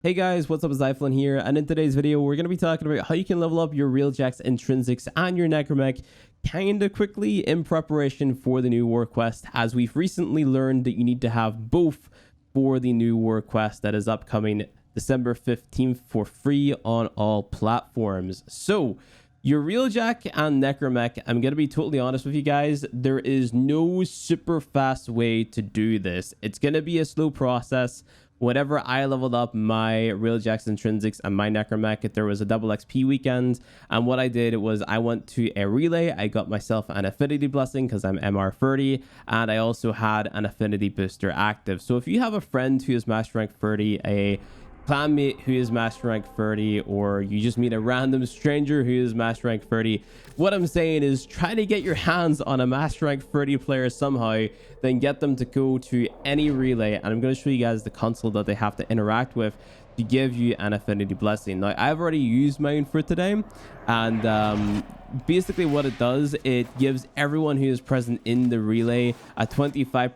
Hey guys, what's up? It's Zyflin here, and in today's video, we're going to be talking about how you can level up your Railjack's intrinsics and your Necramech kinda quickly in preparation for the new war quest, as we've recently learned that you need to have both for the new war quest that is upcoming December 15th for free on all platforms. So, your Railjack and Necramech, I'm going to be totally honest with you guys, there is no super fast way to do this. It's going to be a slow process. Whenever I leveled up my Railjack's intrinsics and my Necramech, there was a double XP weekend, and what I did was I went to a relay. I got myself an affinity blessing because I'm MR30, and I also had an affinity booster active. So if you have a friend who is master rank 30, a clanmate who is master rank 30, or you just meet a random stranger who is master rank 30, what I'm saying is try to get your hands on a master rank 30 player somehow, then get them to go to any relay, and I'm going to show you guys the console that they have to interact with to give you an affinity blessing. Now, I've already used mine for today, and basically what it does, it gives everyone who is present in the relay a 25%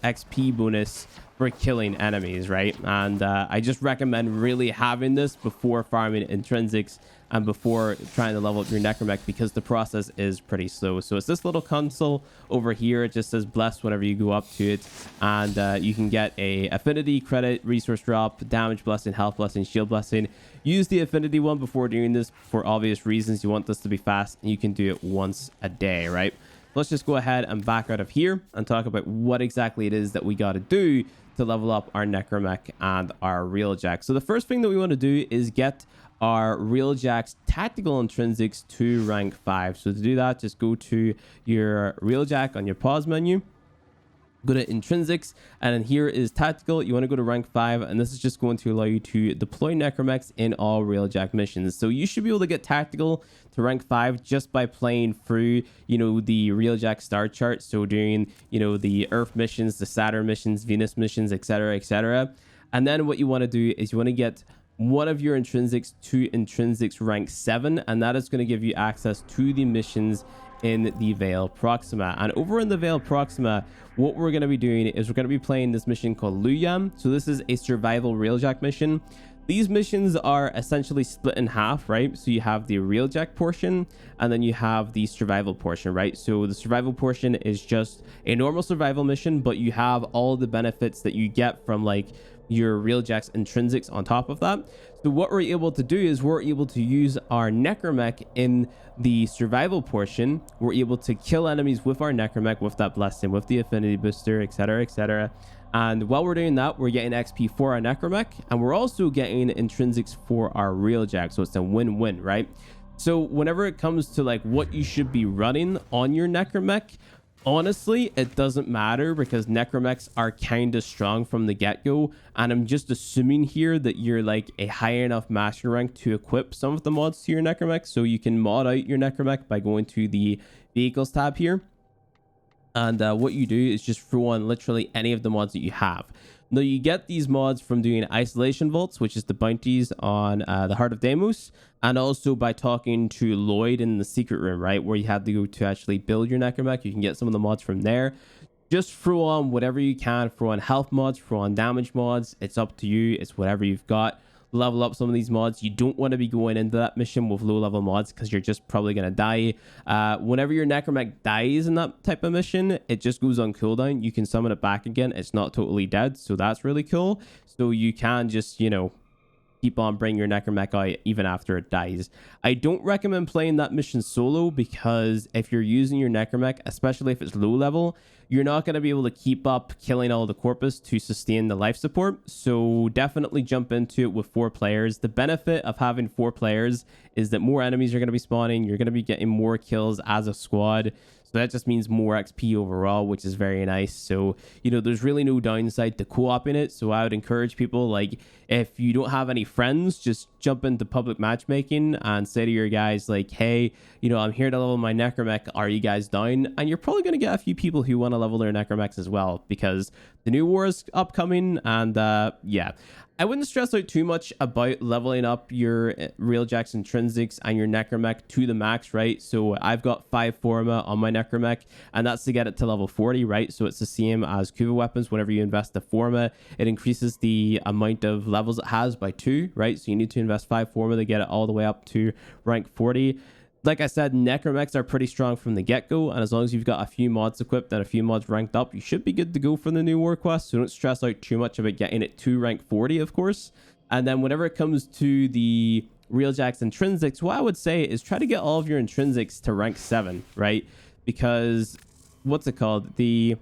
XP bonus for killing enemies, right? And I just recommend really having this before farming intrinsics and before trying to level up your Necramech, because the process is pretty slow. So it's this little console over here. It just says blessed whenever you go up to it, and you can get a affinity credit, resource drop, damage blessing, health blessing, shield blessing. Use the affinity one before doing this for obvious reasons. You want this to be fast, and you can do it once a day, right? Let's just go ahead and back out of here and talk about what exactly it is that we got to do to level up our Necramech and our Railjack. So the first thing that we want to do is get our Railjack's tactical intrinsics to rank 5. So to do that, just go to your Railjack on your pause menu, go to intrinsics, and then here is tactical. You want to go to rank 5, and this is just going to allow you to deploy Necramechs in all Railjack missions. So you should be able to get tactical to rank 5 just by playing through, the Railjack star chart. So doing, the Earth missions, the Saturn missions, Venus missions, etc., etc. And then what you want to do is you want to get one of your intrinsics to intrinsics rank 7, and that is going to give you access to the missions in the Veil Proxima. And over in the Veil Proxima, what we're going to be doing is we're going to be playing this mission called Luyam. So this is a survival Railjack mission. These missions are essentially split in half, right? So you have the Railjack portion, and then you have the survival portion, right? So the survival portion is just a normal survival mission, but you have all the benefits that you get from like your Railjack's intrinsics on top of that. So what we're able to do is we're able to use our Necramech in the survival portion. We're able to kill enemies with our Necramech, with that blessing, with the affinity booster, etc., etc. And while we're doing that, we're getting XP for our Necramech, and we're also getting intrinsics for our Railjack. So it's a win-win, right? So whenever it comes to like what you should be running on your Necramech, honestly, it doesn't matter, because Necramechs are kind of strong from the get-go, and I'm just assuming here that you're like a high enough master rank to equip some of the mods to your Necramech. So you can mod out your Necramech by going to the vehicles tab here, and what you do is just throw on literally any of the mods that you have. Now, you get these mods from doing isolation vaults, which is the bounties on the Heart of Deimos, and also by talking to Lloyd in the secret room, right, where you had to go to actually build your Necramech. You can get some of the mods from there. Just throw on whatever you can. Throw on health mods, throw on damage mods. It's up to you. It's whatever you've got. Level up some of these mods. You don't want to be going into that mission with low level mods, because you're just probably going to die. Whenever your Necramech dies in that type of mission, it just goes on cooldown. You can summon it back again. It's not totally dead, so that's really cool. So you can just, keep on bringing your Necramech out even after it dies. I don't recommend playing that mission solo, because if you're using your Necramech, especially if it's low level, you're not going to be able to keep up killing all the corpus to sustain the life support. So definitely jump into it with 4 players. The benefit of having 4 players is that more enemies are going to be spawning. You're going to be getting more kills as a squad. So that just means more XP overall, which is very nice. So, there's really no downside to co-oping it. So I would encourage people, like, if you don't have any friends, just jump into public matchmaking and say to your guys, like, hey, I'm here to level my Necramech. Are you guys down? And you're probably going to get a few people who want to level their Necramechs as well, because the new war is upcoming. And yeah, I wouldn't stress out too much about leveling up your Railjack's intrinsics and your Necramech to the max, right? So I've got 5 Forma on my Necramech, and that's to get it to level 40, right? So it's the same as Kuva weapons. Whenever you invest the Forma, it increases the amount of levels it has by 2, right? So you need to invest 5 Forma to get it all the way up to rank 40. Like I said, Necramechs are pretty strong from the get-go, and as long as you've got a few mods equipped and a few mods ranked up, you should be good to go for the new war quest. So don't stress out too much about getting it to rank 40, of course. And then whenever it comes to the Railjack's intrinsics, what I would say is try to get all of your intrinsics to rank 7, right? Because what's it called? The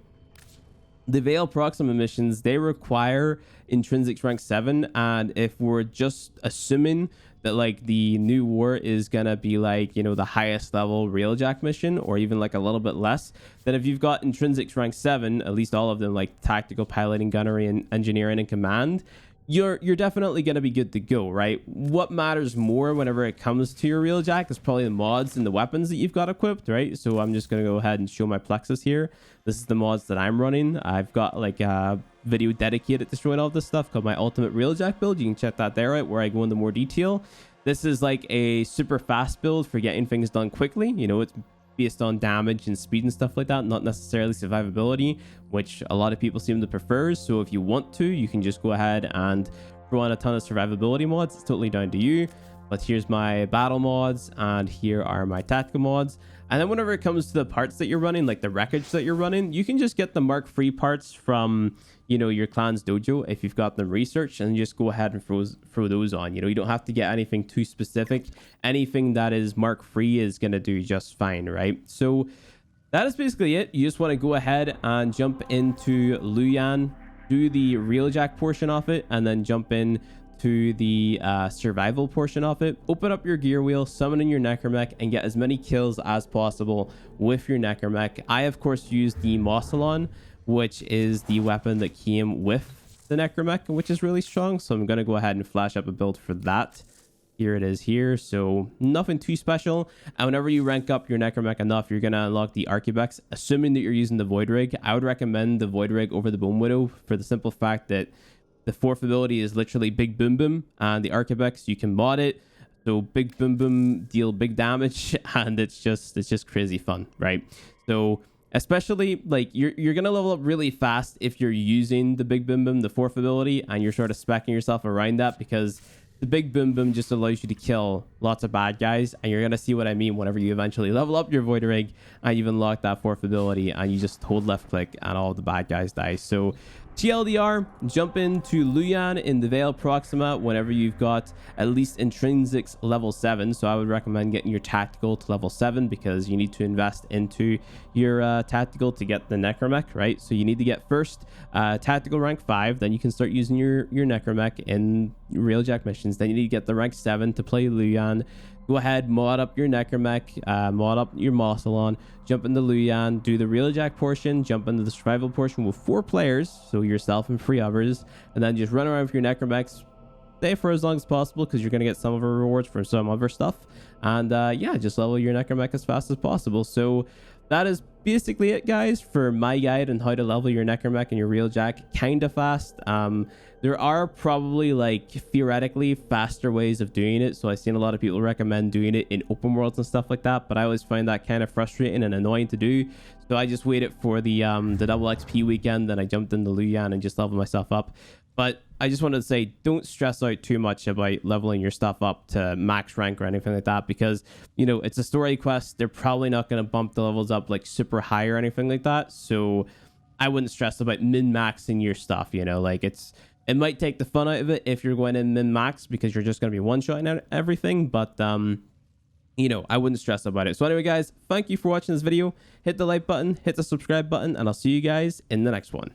Veil Proxima missions, they require intrinsics rank 7, and if we're just assuming that like the new war is gonna be like, you know, the highest level Railjack mission, or even like a little bit less, then if you've got intrinsics rank 7, at least all of them, like tactical, piloting, gunnery, and engineering and command, you're definitely going to be good to go, right? What matters more whenever it comes to your Railjack is probably the mods and the weapons that you've got equipped, right? So I'm just going to go ahead and show my Plexus here. This is the mods that I'm running. I've got like a video dedicated to showing all this stuff called my Ultimate Railjack build. You can check that there out where I go into more detail. This is like a super fast build for getting things done quickly. You know, it's based on damage and speed and stuff like that, not necessarily survivability, which a lot of people seem to prefer. So if you want to, you can just go ahead and throw on a ton of survivability mods. It's totally down to you. But here's my battle mods, and here are my tactical mods. And then whenever it comes to the parts that you're running, like the wreckage that you're running, you can just get the Mark III parts from, you know, your clan's dojo if you've got them researched, and just go ahead and throw those on. You know, you don't have to get anything too specific. Anything that is Mark III is going to do just fine, right? So that is basically it. You just want to go ahead and jump into Luyan, do the Railjack portion of it, and then jump in to the survival portion of it. Open up your gear wheel, summon in your Necramech, and get as many kills as possible with your Necramech. I of course used the Mossalon, which is the weapon that came with the Necramech, which is really strong. So I'm going to go ahead and flash up a build for that. Here it is here. So nothing too special. And whenever you rank up your Necramech enough, you're going to unlock the Archibex, assuming that you're using the Void Rig. I would recommend the Void Rig over the Bone Widow for the simple fact that the fourth ability is literally Big Boom Boom, and the Archibex, you can mod it. So Big Boom Boom deal big damage, and it's just crazy fun, right? So especially like you're gonna level up really fast if you're using the Big Boom Boom, the fourth ability, and you're sort of speccing yourself around that, because the Big Boom Boom just allows you to kill lots of bad guys, and you're gonna see what I mean whenever you eventually level up your Void Rig and you've unlocked that fourth ability, and you just hold left click and all the bad guys die. So TLDR, jump into Luyan in the Veil Proxima whenever you've got at least intrinsics level 7. So I would recommend getting your tactical to level 7, because you need to invest into your tactical to get the Necramech, right? So you need to get first tactical rank 5, then you can start using your Necramech in Railjack missions. Then you need to get the rank 7 to play Luyan. Go ahead, mod up your Necramech, mod up your Mossalon, jump into Luyan, do the Railjack portion, jump into the survival portion with 4 players, so yourself and 3 others, and then just run around with your Necramechs, stay for as long as possible, because you're going to get some of the rewards for some other stuff. And yeah, just level your Necramech as fast as possible. So that is basically it, guys, for my guide on how to level your Necramech and your Railjack kind of fast. There are probably like theoretically faster ways of doing it. So I've seen a lot of people recommend doing it in open worlds and stuff like that, but I always find that kind of frustrating and annoying to do. So I just waited for the double XP weekend, then I jumped into Luyan and just leveled myself up. But I just wanted to say, don't stress out too much about leveling your stuff up to max rank or anything like that, because, you know, it's a story quest. They're probably not going to bump the levels up like super high or anything like that. So I wouldn't stress about min-maxing your stuff, you know, like it might take the fun out of it if you're going in min-max, because you're just going to be one-shotting out everything. But, you know, I wouldn't stress about it. So anyway, guys, thank you for watching this video. Hit the like button, hit the subscribe button, and I'll see you guys in the next one.